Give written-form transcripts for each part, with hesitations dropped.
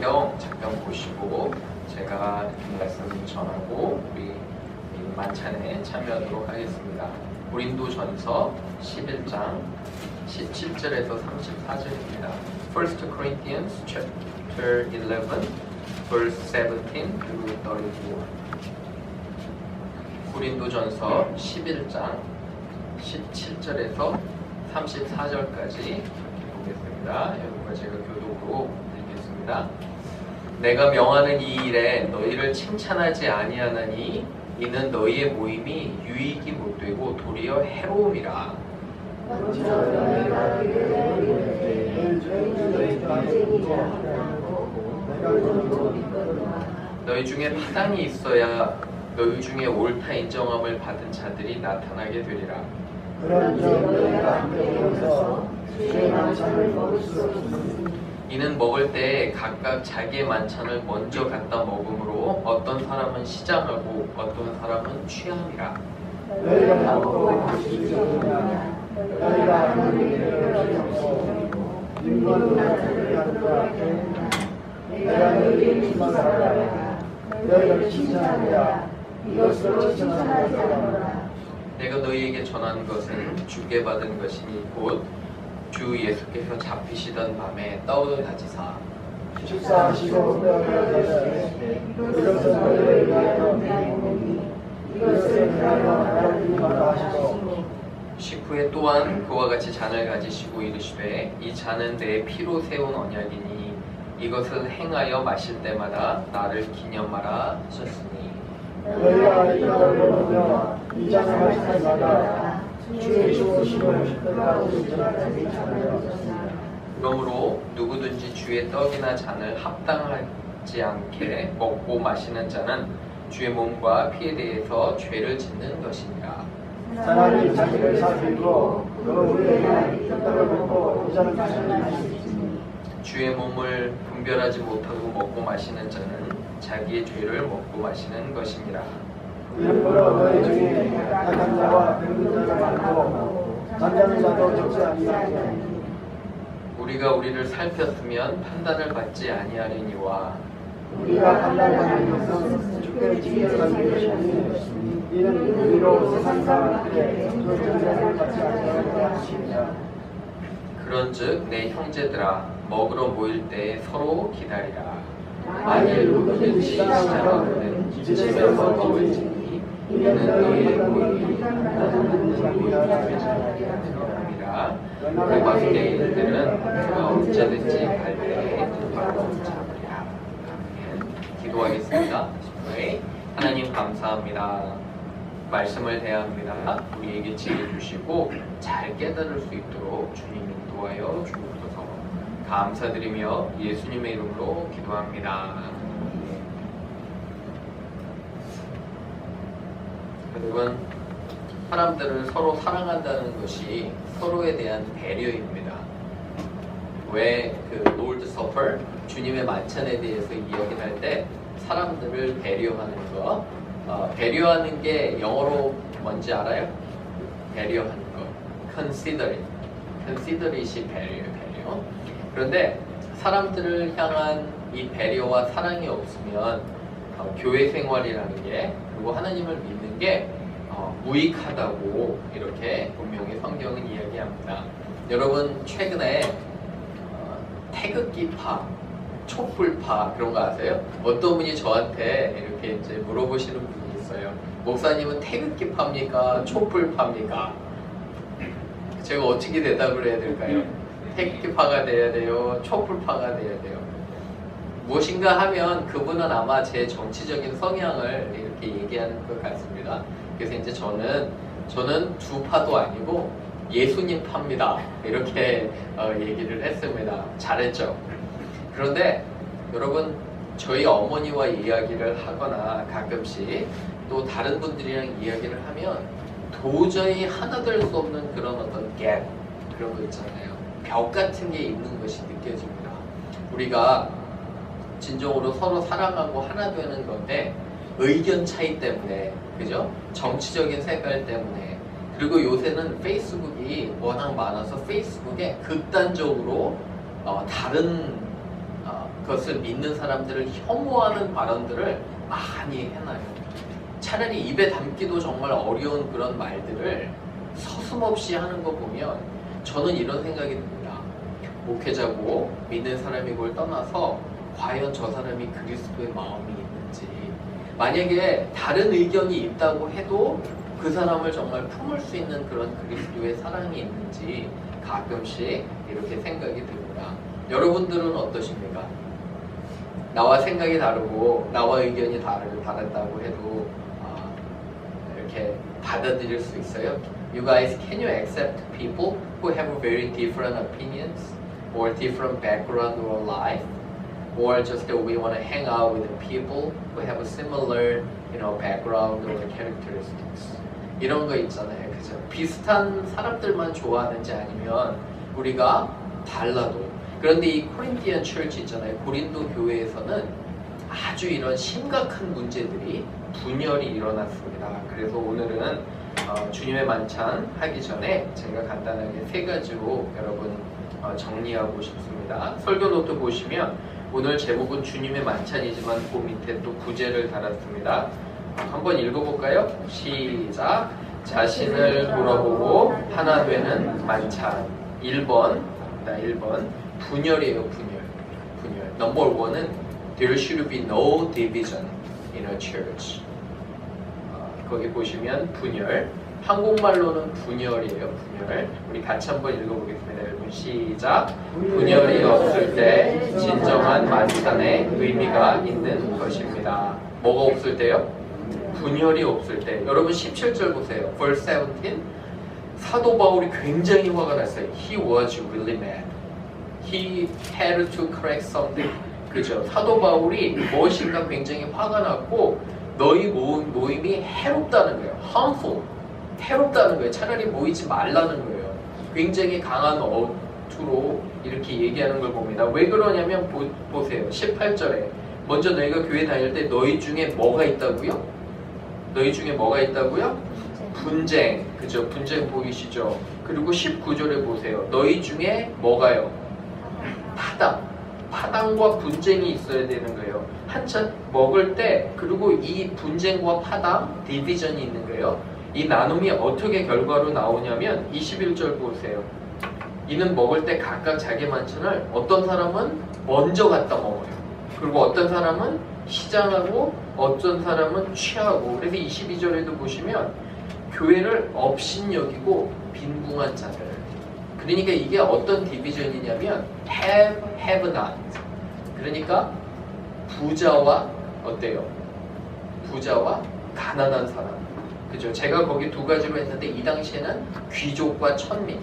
잠깐 보시고 제가 말씀을 전하고 우리 만찬에 참여하도록 하겠습니다. 고린도전서 11장 17절에서 34절입니다. 1 Corinthians chapter 11 verse 17 through 34. 고린도전서 11장 17절에서 34절까지 보겠습니다. 여러분과 제가 교독으로 읽겠습니다. 내가 명하는 이 일에 너희를 칭찬하지 아니하나니 이는 너희의 모임이 유익이 못되고 도리어 해로움이라. 너희 중에 파당이 있어야 너희 중에 옳다 인정함을 받은 자들이 나타나게 되리라. 이는 먹을 때에 각각 자기의 만찬을 먼저 갖다 먹음으로 어떤 사람은 시장하고 어떤 사람은 취함이라. 너희가 먹고 다시 잊어버리냐 너희가 하는 일을 없고 인권과 자들과 내가 너희를 칭찬하라 너희를 칭찬하라 이것으로 칭찬하지 않노라. 내가 너희에게 전하는 것은 주께 받은 것이니 곧 주 예수께서 잡히시던 밤에 떡을 가지사 식사하시고 떡을 가지사 이것은 너희를 위하여 내 몸이니 이것을 위하여 하나님과 하시고 식후에 또한 그와 같이 잔을 가지시고 이르시되 이 잔은 내 피로 세운 언약이니 이것을 행하여 마실 때마다 나를 기념하라 하셨으니 너희가 이걸 먹으며 이 잔을 마실 때마다 주의 죽으심을 끝까지 전하지 않으셨으나 그러므로 누구든지 주의 떡이나 잔을 합당하지 않게 먹고 마시는 자는 주의 몸과 피에 대해서 죄를 짓는 것이니라. 사람이 자기를 살피고 그 후에 이 떡을 먹고 이 잔을 마시는 것이 있으니 주의 몸을 분별하지 못하고 먹고 마시는 자는 자기의 죄를 먹고 마시는 것이니라. 이러므로 너희 중에 약한 자와 병든 자가 많고 잠자는 자도 적지 아니하니 우리가 우리를 살폈으면 판단을 받지 아니하리니와 우리가 판단하는 것은 주께 징계받는 것이니 이는 우리로 세상 사람들에게 징계를 받지 아니하려 하시니라. 그런즉 내 형제들아 먹으러 모일 때 서로 기다리라. 만일 누구든지 시장하거든 집에서 먹을지니 이는 너희의 모임이 나는 합니다. 그 밖에 일들은 언제든지 갈때 바로 잡으리라. 기도하겠습니다. 하나님 감사합니다. 말씀을 대합니다. 우리에게 지혜 주시고 잘 깨달을 수 있도록 주님 인도하여 주옵소서. 감사드리며 예수님의 이름으로 기도합니다. 여러분, 사람들을 서로 사랑한다는 것이 서로에 대한 배려입니다. 왜 그 롤드 서퍼, 주님의 만찬에 대해서 이야기를 할 때 사람들을 배려하는 거, 배려하는 게 영어로 뭔지 알아요? 배려하는 거, considerat이 배려. 그런데 사람들을 향한 이 배려와 사랑이 없으면 교회 생활이라는 게 그리고 하나님을 믿는 게 무익하다고 이렇게 분명히 성경은 이야기합니다. 여러분 최근에 태극기파, 촛불파 그런 거 아세요? 어떤 분이 저한테 이렇게 이제 물어보시는 분이 있어요. 목사님은 태극기파입니까? 촛불파입니까? 제가 어떻게 대답을 해야 될까요? 태극기파가 돼야 돼요? 촛불파가 돼야 돼요? 무엇인가 하면 그분은 아마 제 정치적인 성향을 이렇게 얘기하는 것 같습니다. 그래서 이제 저는 두 파도 아니고 예수님 파입니다. 이렇게 얘기를 했습니다. 잘했죠? 그런데 여러분 저희 어머니와 이야기를 하거나 가끔씩 또 다른 분들이랑 이야기를 하면 도저히 하나 될 수 없는 그런 어떤 갭 그런 거 있잖아요. 벽 같은 게 있는 것이 느껴집니다. 우리가 진정으로 서로 사랑하고 하나 되는 건데 의견 차이 때문에, 그죠? 정치적인 색깔 때문에, 그리고 요새는 페이스북이 워낙 많아서 페이스북에 극단적으로 다른 그것을 믿는 사람들을 혐오하는 발언들을 많이 해놔요. 차라리 입에 담기도 정말 어려운 그런 말들을 서슴없이 하는 거 보면 저는 이런 생각이 듭니다. 목회자고 믿는 사람이고를 떠나서 과연 저 사람이 그리스도의 마음이 있는지, 만약에 다른 의견이 있다고 해도 그 사람을 정말 품을 수 있는 그런 그리스도의 사랑이 있는지 가끔씩 이렇게 생각이 듭니다. 여러분들은 어떠십니까? 나와 생각이 다르고 나와 의견이 다르다고 해도 이렇게 받아들일 수 있어요? You guys, can you accept people who have very different opinions or different background or life? Or just we want to hang out with people who have a similar, background or characteristics? 이런 거 있잖아요. 그죠? 비슷한 사람들만 좋아하는지 아니면 우리가 달라도. 그런데 이 코린티안 철치 있잖아요. 고린도 교회에서는 아주 이런 심각한 문제들이 분열이 일어났습니다. 그래서 오늘은 주님의 만찬 하기 전에 제가 간단하게 세 가지로 여러분 정리하고 싶습니다. 설교 노트 보시면 오늘 제목은 주님의 만찬이지만 그 밑에 또 구제를 달았습니다. 한번 읽어볼까요? 시작! 자신을 돌아보고 하나 되는 만찬. 1번 분열이에요. 분열. 넘버 1은 There should be no division in a church. 거기 보시면 분열. 한국말로는 분열이에요. 분열. 우리 같이 한번 읽어보겠습니다. 여러분 시작. 분열이 없을 때 진정한 만찬의 의미가 있는 것입니다. 뭐가 없을 때요? 분열이 없을 때. 여러분 17절 보세요. Verse 17. 사도 바울이 굉장히 화가 났어요. He was really mad. He had to correct something. 그죠? 사도 바울이 무엇인가 굉장히 화가 났고 너희 모임이 해롭다는 거예요. harmful. 해롭다는 거예요. 차라리 모이지 말라는 거예요. 굉장히 강한 어투로 이렇게 얘기하는 걸 봅니다. 왜 그러냐면 보세요. 18절에 먼저 너희가 교회 다닐 때 너희 중에 뭐가 있다고요? 너희 중에 뭐가 있다고요? 분쟁. 그죠? 분쟁 보이시죠? 그리고 19절에 보세요. 너희 중에 뭐가요? 파당과 분쟁이 있어야 되는 거예요. 한참 먹을 때 그리고 이 분쟁과 파당, 디비전이 있는 거예요. 이 나눔이 어떻게 결과로 나오냐면 21절 보세요. 이는 먹을 때 각각 자기 만찬을 어떤 사람은 먼저 갖다 먹어요. 그리고 어떤 사람은 시장하고 어떤 사람은 취하고. 그래서 22절에도 보시면 교회를 업신여기고 빈궁한 자들. 그러니까 이게 어떤 디비전이냐면 have not. 그러니까 부자와 어때요? 부자와 가난한 사람. 그죠? 제가 거기 두 가지로 했는데 이 당시에는 귀족과 천민.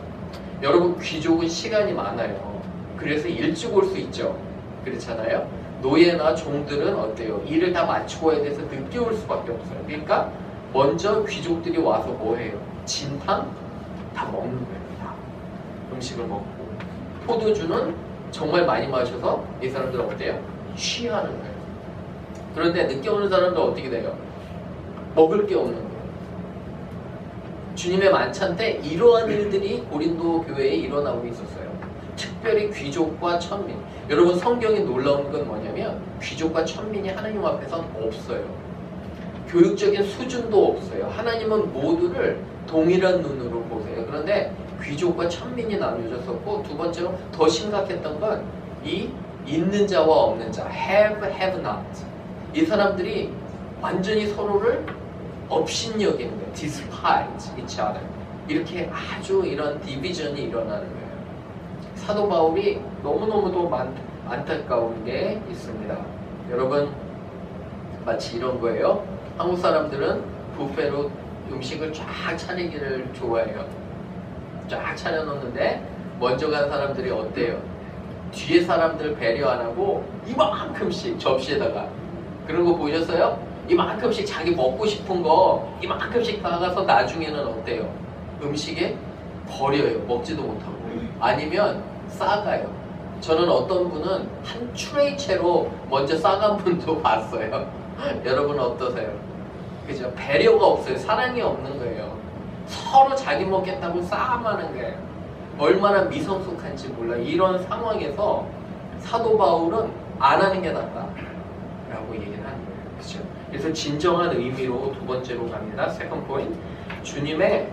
여러분 귀족은 시간이 많아요. 그래서 일찍 올 수 있죠. 그렇잖아요. 노예나 종들은 어때요? 일을 다 마치고 와야 돼서 늦게 올 수밖에 없어요. 그러니까 먼저 귀족들이 와서 뭐 해요? 진탕 다 먹는 거예요. 다. 음식을 먹고. 포도주는 정말 많이 마셔서 이 사람들은 어때요? 취하는 거예요. 그런데 늦게 오는 사람들 어떻게 돼요? 먹을 게 없는 거예요. 주님의 만찬 때 이러한 일들이 고린도 교회에 일어나고 있었어요. 특별히 귀족과 천민. 여러분 성경이 놀라운 건 뭐냐면 귀족과 천민이 하나님 앞에선 없어요. 교육적인 수준도 없어요. 하나님은 모두를 동일한 눈으로 보세요. 그런데 귀족과 천민이 나뉘어졌었고 두 번째로 더 심각했던 건 이 있는 자와 없는 자, have not. 이 사람들이 완전히 서로를 업신여기는 거예요. despise each other. 이렇게 아주 이런 디비전이 일어나는 거예요. 사도 바울이 너무너무도 안타까운 게 있습니다. 여러분 마치 이런 거예요. 한국 사람들은 뷔페로 음식을 쫙 차리기를 좋아해요. 쫙 차려놓는데 먼저 간 사람들이 어때요? 뒤에 사람들 배려 안 하고 이만큼씩 접시에다가 그런 거 보셨어요? 이만큼씩 자기 먹고 싶은 거 이만큼씩 다가서 나중에는 어때요? 음식에 버려요. 먹지도 못하고. 아니면 싸가요. 저는 어떤 분은 한 트레이 채로 먼저 싸간 분도 봤어요. 여러분 어떠세요? 그죠? 배려가 없어요. 사랑이 없는 거예요. 서로 자기 먹겠다고 싸움하는 거예요. 얼마나 미성숙한지 몰라. 이런 상황에서 사도 바울은 안 하는 게 낫다 라고 얘기를 하는 거예요. 그죠? 그래서 진정한 의미로 두 번째로 갑니다. 세컨드 포인트. 주님의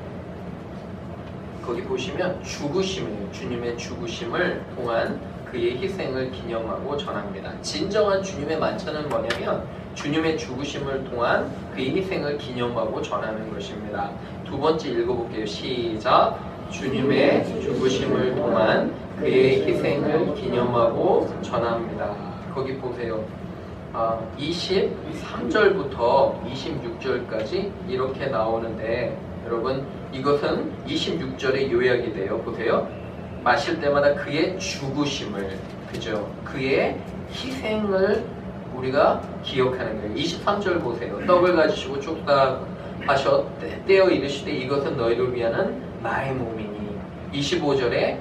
거기 보시면 죽으심이에요. 주님의 죽으심을 통한 그의 희생을 기념하고 전합니다. 진정한 주님의 만찬은 뭐냐면 주님의 죽으심을 통한 그의 희생을 기념하고 전하는 것입니다. 두 번째 읽어볼게요. 시작. 주님의 죽으심을 통한 그의 희생을 기념하고 전합니다. 거기 보세요. 23절부터 26절까지 이렇게 나오는데 여러분 이것은 26절의 요약이 돼요. 보세요. 마실 때마다 그의 죽으심을, 그죠? 그의 희생을 우리가 기억하는 거예요. 23절 보세요. 떡을 가지시고 쭉 하셔 떼어 이르시되 이것은 너희를 위하는 나의 몸이니. 25절에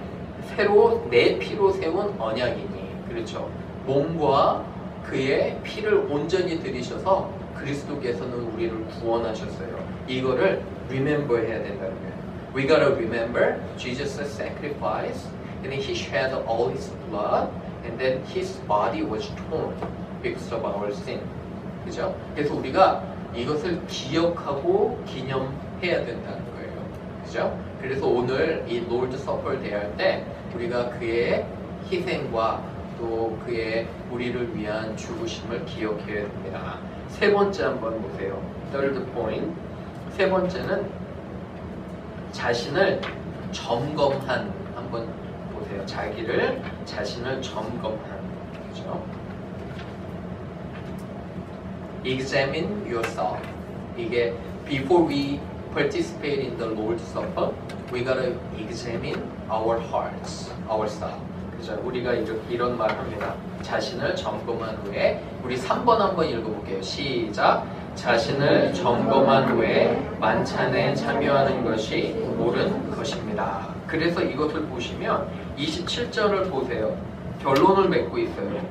새로 내 피로 세운 언약이니. 그렇죠? 몸과 그의 피를 온전히 들이셔서 그리스도께서는 우리를 구원하셨어요. 이거를 remember 해야 된다는 거예요. We gotta remember Jesus' sacrifice, and He shed all His blood, and then His body was torn because of our sin. 그죠? 그래서 우리가 이것을 기억하고 기념해야 된다는 거예요. 그죠? 그래서 오늘 이 Lord Supper 대할 때 우리가 그의 희생과 또 그의 우리를 위한 죽으심을 기억해야 됩니다. 세 번째 한번 보세요. Third point. 세 번째는 자신을 점검한, 한번 보세요. 자신을 점검한. 그죠? Examine yourself. 이게 before we participate in the Lord's Supper, we gotta examine our hearts, ourselves. 그죠? 우리가 이런 말 합니다. 자신을 점검한 후에 우리 3번 한번 읽어볼게요. 시작. 자신을 점검한 후에 만찬에 참여하는 것이 옳은 것입니다. 그래서 이것을 보시면 27절을 보세요. 결론을 맺고 있어요.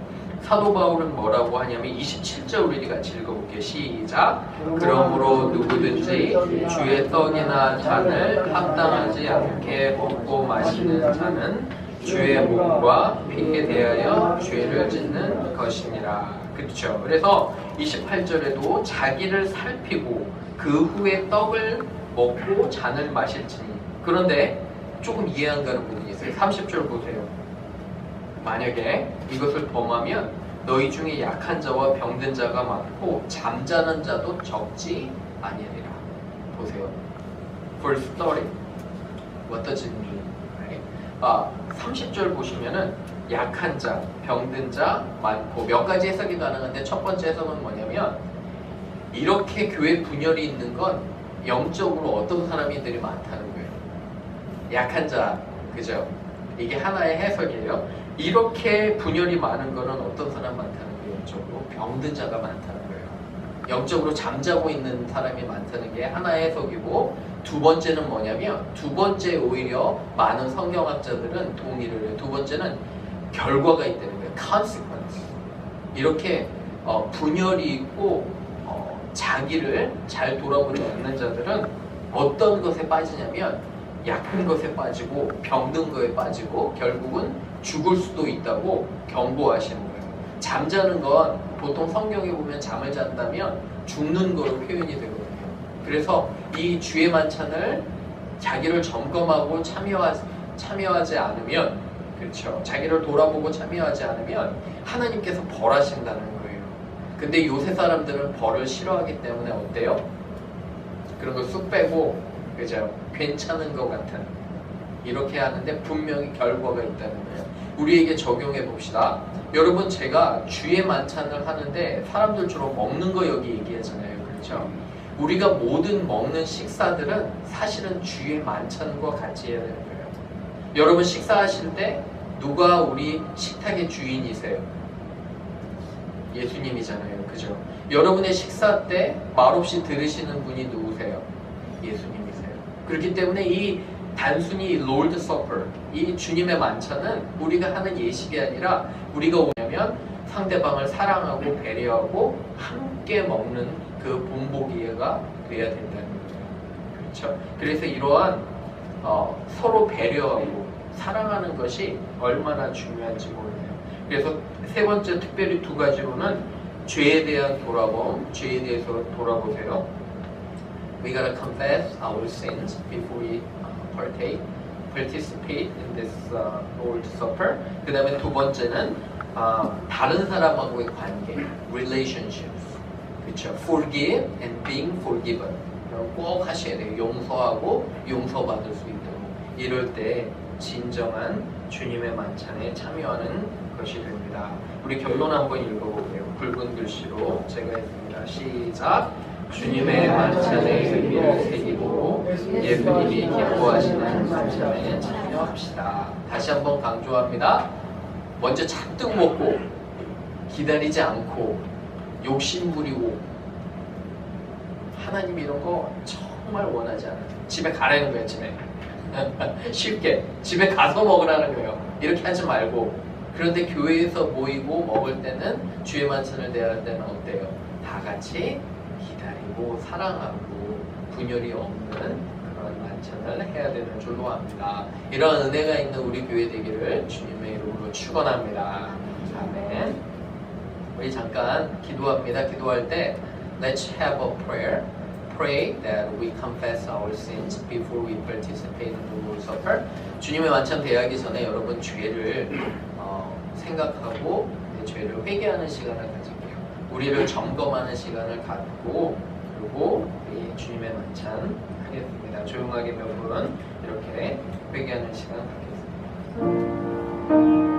사도 바울은 뭐라고 하냐면 27절 우리 같이 읽어볼게요. 시작. 그러므로 누구든지 주의 떡이나 잔을 합당하지 않게 먹고 마시는 자는 주의 몸과 피에 대하여 죄를 짓는 것이니라. 그렇죠. 그래서 28절에도 자기를 살피고 그 후에 떡을 먹고 잔을 마실지니. 그런데 조금 이해 안 가는 부분이 있어요. 30절 보세요. 만약에 이것을 범하면 너희 중에 약한 자와 병든 자가 많고 잠자는 자도 적지 아니하리라. 보세요. Verse 30. What does it mean? Right? 30절 보시면은 약한 자, 병든 자 많고 몇 가지 해석이 가능한데 첫 번째 해석은 뭐냐면 이렇게 교회 분열이 있는 건 영적으로 어떤 사람들이 많다는 거예요. 약한 자, 그죠? 이게 하나의 해석이에요. 이렇게 분열이 많은 거는 어떤 사람 많다는 거예요? 영적으로 병든 자가 많다는 거예요. 영적으로 잠자고 있는 사람이 많다는 게 하나의 해석이고, 두 번째는 뭐냐면 두 번째 오히려 많은 성경학자들은 동의를 해요. 두 번째는 결과가 있다는 거예요. consequence. 이렇게 분열이 있고 자기를 잘 돌아보지 않는 자들은 어떤 것에 빠지냐면 약한 것에 빠지고 병든 것에 빠지고 결국은 죽을 수도 있다고 경고하시는 거예요. 잠자는 건 보통 성경에 보면 잠을 잔다면 죽는 거로 표현이 되거든요. 그래서 이 주의 만찬을 자기를 점검하고 참여하지 않으면, 그렇죠, 자기를 돌아보고 참여하지 않으면 하나님께서 벌하신다는 거예요. 근데 요새 사람들은 벌을 싫어하기 때문에 어때요? 그런 거 쑥 빼고, 그죠? 괜찮은 것 같은 이렇게 하는데 분명히 결과가 있다는 거예요. 우리에게 적용해 봅시다. 여러분, 제가 주의 만찬을 하는데 사람들 주로 먹는 거 여기 얘기하잖아요. 그렇죠? 우리가 모든 먹는 식사들은 사실은 주의 만찬과 같이 해야 되는 거예요. 여러분 식사하실 때 누가 우리 식탁의 주인이세요? 예수님이잖아요. 그죠? 여러분의 식사 때 말없이 들으시는 분이 누구세요? 예수님이세요. 그렇기 때문에 이 단순히 Lord Supper, 이 주님의 만찬은 우리가 하는 예식이 아니라 우리가 오냐면 상대방을 사랑하고 배려하고 함께 먹는 그 본보기가 돼야 된다는 거죠. 그렇죠? 그래서 이러한 서로 배려하고 사랑하는 것이 얼마나 중요한지 모르네요. 그래서 세 번째 특별히 두 가지로는 죄에 대한 돌아봄, 죄에 대해서 돌아보세요. We gotta confess our sins before we participate in this Lord's Supper. 그 다음에 두 번째는 다른 사람하고의 관계, relationships. 그렇죠. Forgive and being forgiven. 꼭 하셔야 돼요. 용서하고 용서받을 수 있도록. 이럴 때 진정한 주님의 만찬에 참여하는 것이 됩니다. 우리 결론 한번 읽어볼게요. 붉은 글씨로 제가 했습니다. 시작. 주님의 만찬의 의미를 새기고 예수님이 기뻐하시는 만찬에 참여합시다. 다시 한번 강조합니다. 먼저 잔뜩 먹고 기다리지 않고 욕심 부리고 하나님 이런 거 정말 원하지 않아요. 집에 가라는 거예요. 집에 쉽게 집에 가서 먹으라는 거예요. 이렇게 하지 말고. 그런데 교회에서 모이고 먹을 때는 주의 만찬을 대할 때는 어때요? 다 같이 기다리고 사랑하고 분열이 없는 그런 만찬을 해야 되는 줄로 압니다. 이런 은혜가 있는 우리 교회 되기를 주님의 이름으로 축원합니다. 아멘. 우리 잠깐 기도합니다. 기도할 때 Let's have a prayer. Pray that we confess our sins before we participate in the Lord's Supper. 주님의 만찬 대하기 전에 여러분 죄를 생각하고 죄를 회개하는 시간을 가질게요. 우리를 점검하는 시간을 갖고 그리고 우리 주님의 만찬 하겠습니다. 조용하게 몇 분 이렇게 회개하는 시간 갖겠습니다.